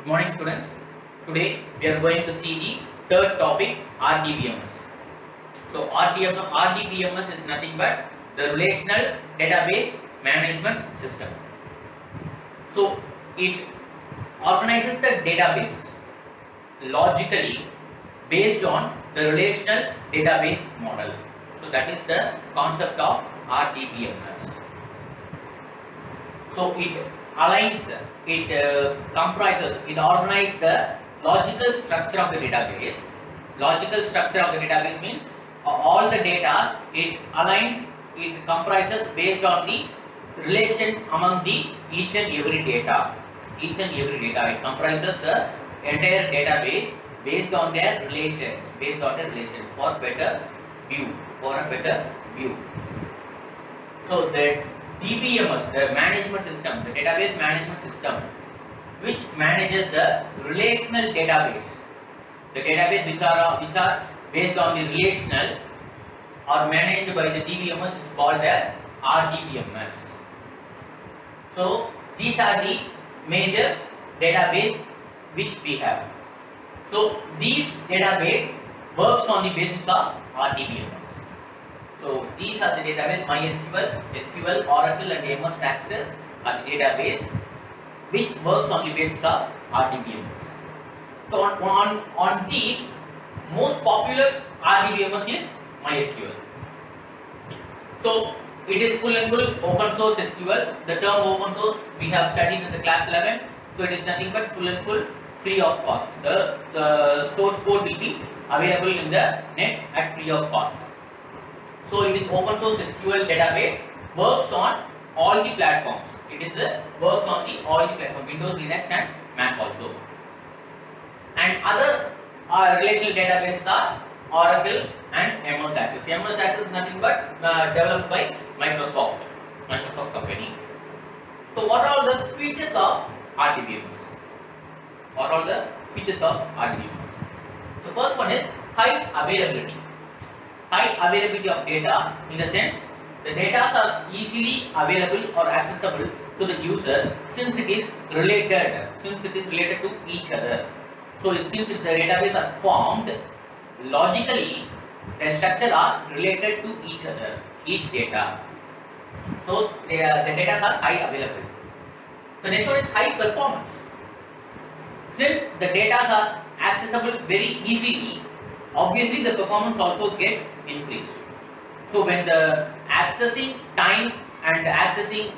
Good morning students. Today we are going to see the third topic, RDBMS. So RDBMS is nothing but the relational database management system. So it organizes the database logically based on the relational database model. So that is the concept of RDBMS. So it aligns, it comprises, it organizes the logical structure of the database. Logical structure of the database means all the data it aligns, it comprises based on the relation among the each and every data. Each and every data, it comprises the entire database based on their relations, for a better view. So the DBMS, the management system, the database management system, which manages the relational database. The database which are based on the relational or managed by the DBMS is called as RDBMS. So these are the major database which we have. So these database works on the basis of RDBMS. So these are the database MySQL, SQL, Oracle and MS Access are the database which works on the basis of RDBMS. So on these, most popular RDBMS is MySQL. So it is full and full open source SQL. The term open source we have studied in the class 11. So it is nothing but full and full free of cost. The source code will be available in the net at free of cost. So it is open source SQL database, works on all the platforms. It is works on all the platforms, Windows, Linux and Mac also. And other relational databases are Oracle and MS Access. MS Access is nothing but developed by Microsoft company. So what are all the features of RDBMS? What are all the features of RDBMS? So first one is high availability. High availability of data in the sense the data are easily available or accessible to the user since it is related to each other. So since the database are formed logically, the structure are related to each other, each data. So the data are high available. The next one is high performance. Since the data are accessible very easily, obviously the performance also get increased. So when the accessing time and accessing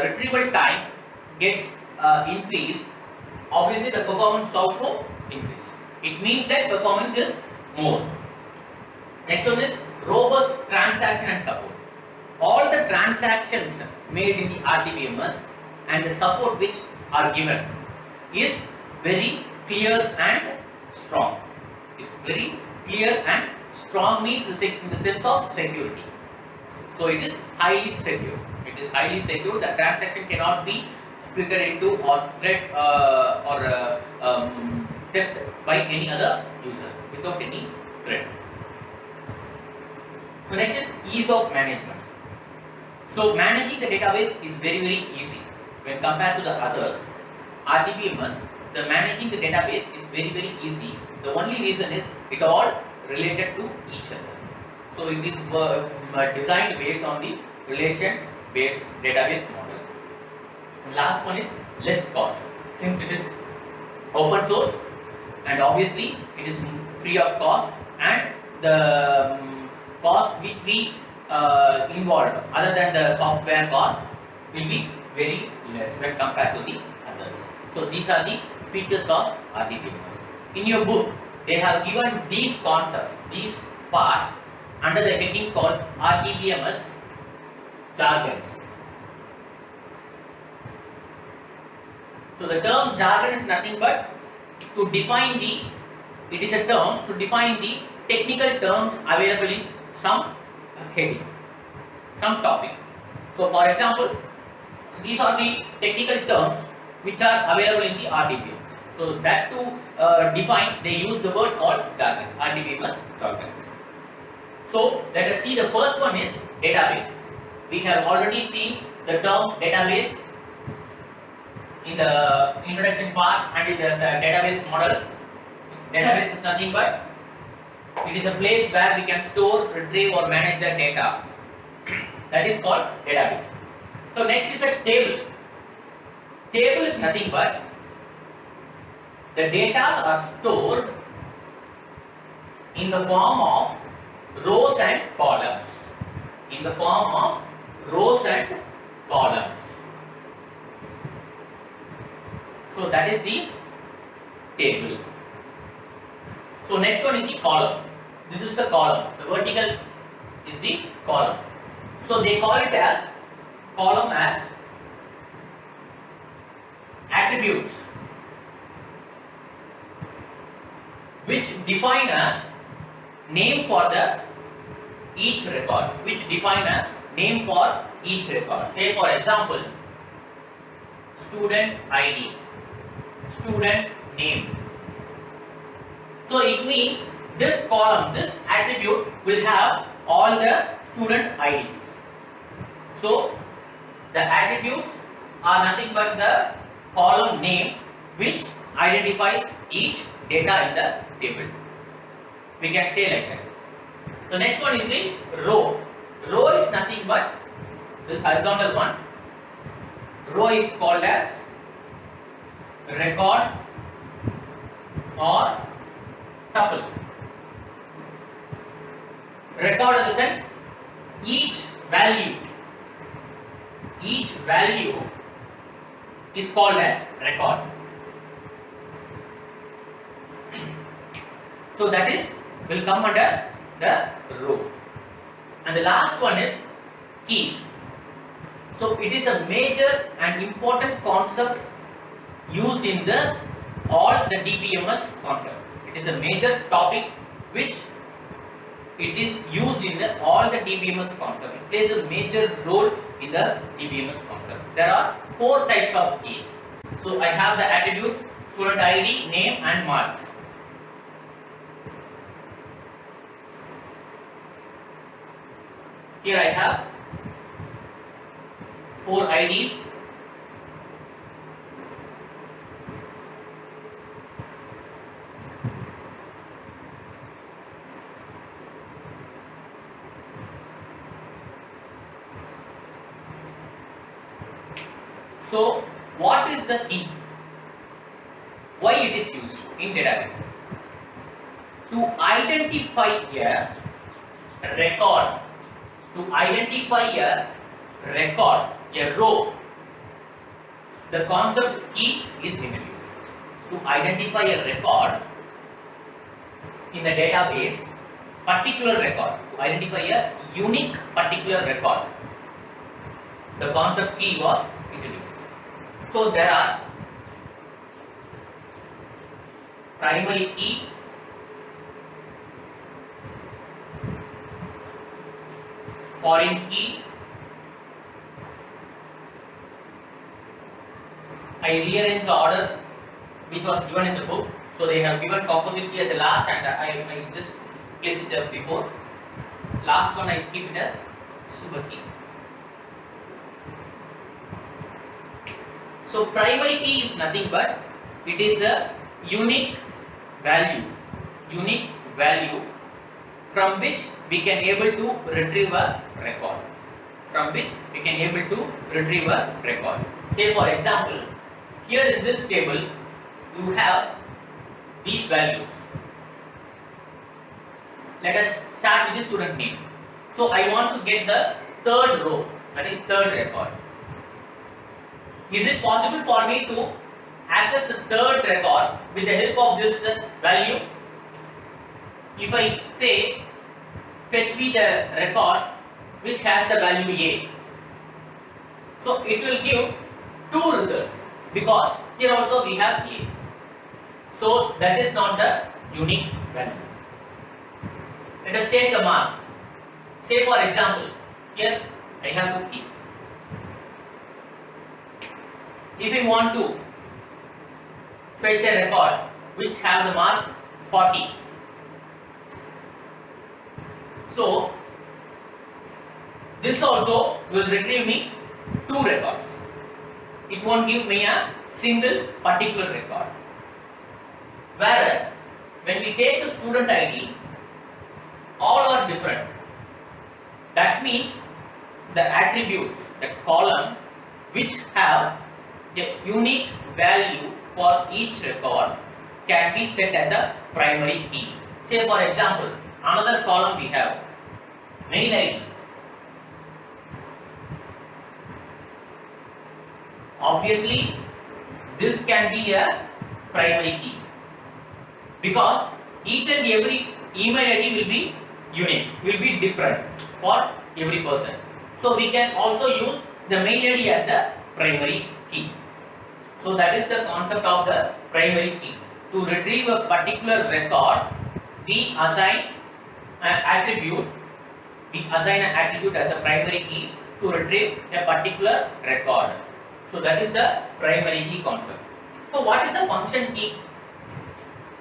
retrieval time gets increased, obviously the performance also increased. It means that performance is more. Next one is robust transaction and support. All the transactions made in the RDBMS and the support which are given is very clear and strong. It's very clear and strong means in the sense of security. So it is highly secure. It is highly secure. The transaction cannot be split into or threat or theft by any other users without any threat. So next is ease of management. So managing the database is very easy when compared to the others. RDBMS, the managing the database is very easy. The only reason is it all related to each other. So it is designed based on the relation based database model. And last one is less cost. Since it is open source and obviously it is free of cost, and the cost which we involved other than the software cost will be very less when compared to the others. So these are the features of RDBMS. In your book, they have given these concepts, these parts under the heading called RDBMS jargons. So the term jargon is nothing but to define it is a term to define the technical terms available in some heading, some topic. So for example, these are the technical terms which are available in the RDBMS. So that to define, they use the word called jargons, RDBMS jargons. So let us see, the first one is database. We have already seen the term database in the introduction part and in the database model. Database is nothing but it is a place where we can store, retrieve or manage the data. That is called database. So next is the table. Table is nothing but the data are stored in the form of rows and columns. In the form of rows and columns. So that is the table. So next one is the column. This is the column. The vertical is the column. So they call it as column as attributes which define a name for the each record. Which define a name for each record. Say for example, student ID, student name. So it means this column, this attribute will have all the student IDs. So the attributes are nothing but the column name which identifies each data in the table. We can say like that. The next one is the row. Row is nothing but this horizontal one. Row is called as record or tuple. Record in the sense each value is called as record. So that is will come under the row. And the last one is keys. So it is a major and important concept used in the all the DBMS concept. It is a major topic which it is used in the all the DBMS concept. It plays a major role in the DBMS concept. There are 4 types of keys. So I have the attributes, student ID, name and marks. Here I have 4 IDs. So what is the key? Why it is used in database? To identify a record. To identify a record, a row, the concept key is introduced. To identify a record in the database, particular record, to identify a unique particular record, the concept key was introduced. So there are primary key, foreign key. I rearrange the order which was given in the book. So they have given composite key as the last and I just place it before. Last one I keep it as super key. So primary key is nothing but it is a unique value from which we can able to retrieve a record. Say for example, here in this table you have these values. Let us start with the student name. So I want to get the third row, that is third record. Is it possible for me to access the third record with the help of this value? If I say fetch me the record which has the value A, so it will give 2 results because here also we have A. So that is not the unique value. Let us take the mark. Say for example, here I have 50. If we want to fetch a record which have the mark 40, so this also will retrieve me 2 records. It won't give me a single particular record. Whereas when we take the student ID, all are different. That means the attributes, the column which have a unique value for each record can be set as a primary key. Say for example, another column we have mail ID. Obviously, this can be a primary key because each and every email ID will be unique, will be different for every person. So we can also use the mail ID as the primary key. So that is the concept of the primary key. To retrieve a particular record, we assign an attribute. We assign an attribute as a primary key to retrieve a particular record. So that is the primary key concept. So what is the function key?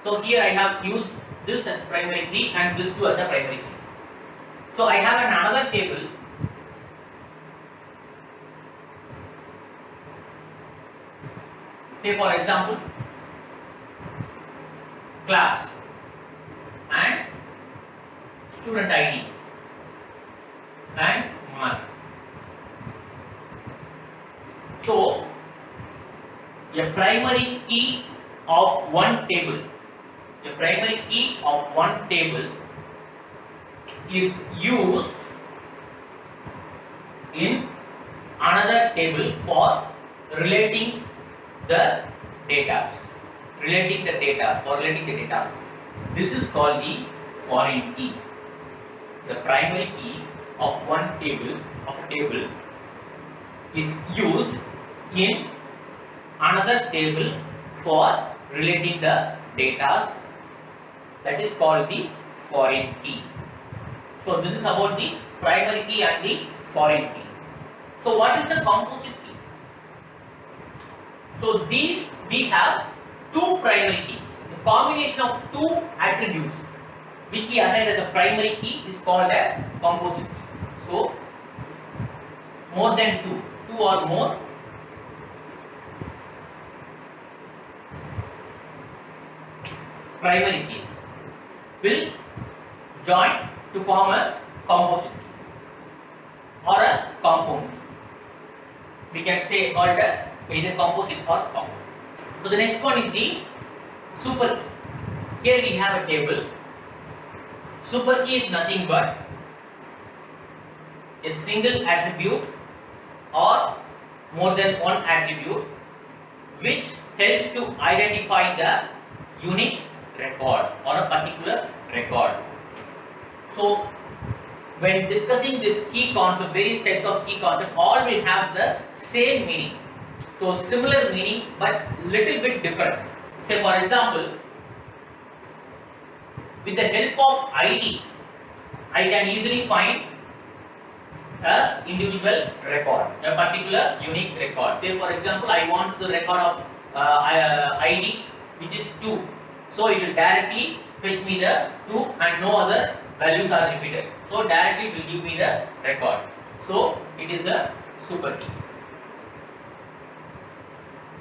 So here I have used this as primary key and this too as a primary key. So I have another table. Say for example, class and student ID and month. So a primary key of one table, is used in another table for relating the data. This is called the foreign key. The primary key of one table is used in another table for relating the data. That is called the foreign key. So this is about the primary key and the foreign key. So what is the composite key? So these we have two primary keys. The combination of two attributes which we assign as a primary key is called as composite key. So more than two or more primary keys will join to form a composite key or a compound key. We can say called as either composite or compound. So the next one is the super key. Here we have a table. Super key is nothing but a single attribute or more than one attribute which helps to identify the unique record or a particular record. So when discussing this key concept, various types of key concept, all will have the same meaning. So similar meaning but little bit different. Say for example, with the help of ID, I can easily find a individual record, a particular unique record. Say for example, I want the record of ID which is 2. So it will directly fetch me the 2 and no other values are repeated. So directly it will give me the record. So it is a super key.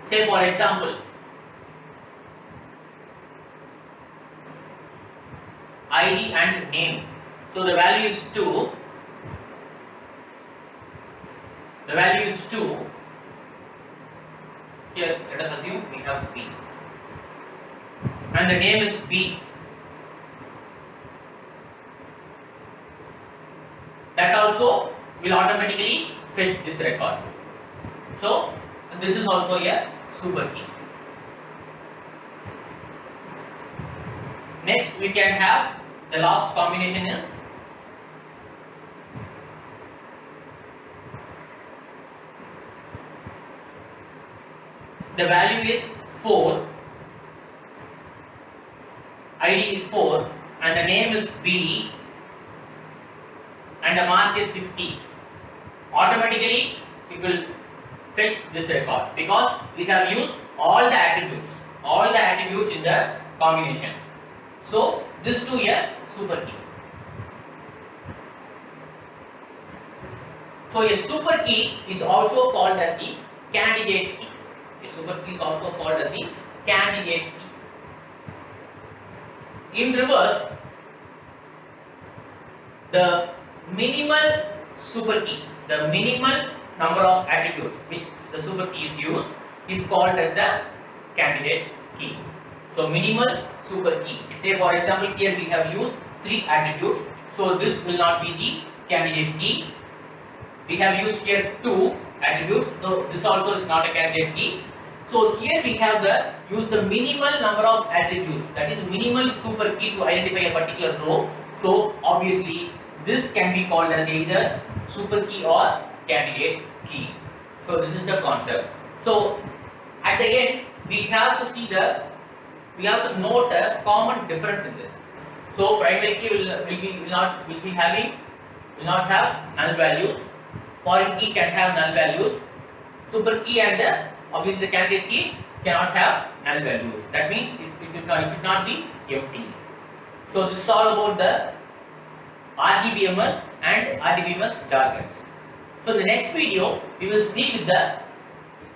Say for example, ID and name. So the value is 2. The value is 2. Here let us assume we have B. And the name is B. That also will automatically fetch this record. So this is also a super key. Next we can have the last combination is the value is 4, ID is 4 and the name is B and the mark is 60. Automatically it will fetch this record because we have used all the attributes in the combination. So this too a super key. So a super key is also called as the candidate key. A super key is also called as the candidate key. In reverse, the minimal super key, the minimal number of attributes which the super key is used, is called as the candidate key. So minimal super key. Say for example, here we have used 3 attributes. So this will not be the candidate key. We have used here 2 attributes. So this also is not a candidate key. So here we have use the minimal number of attributes, that is minimal super key to identify a particular row. So obviously this can be called as either super key or candidate key. So this is the concept. So at the end we have to note a common difference in this. So primary key will not have null values. Foreign key can have null values. Super key and obviously the candidate key cannot have null values. That means it should not be empty. So this is all about the RDBMS and RDBMS jargons. So the next video we will see with the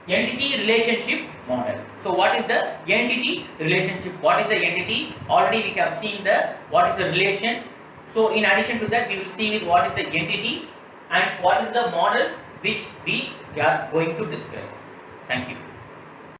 entity relationship model. So what is the entity relationship? What is the entity? Already we have seen what is the relation. So in addition to that, we will see with what is the entity and what is the model which we are going to discuss. Thank you.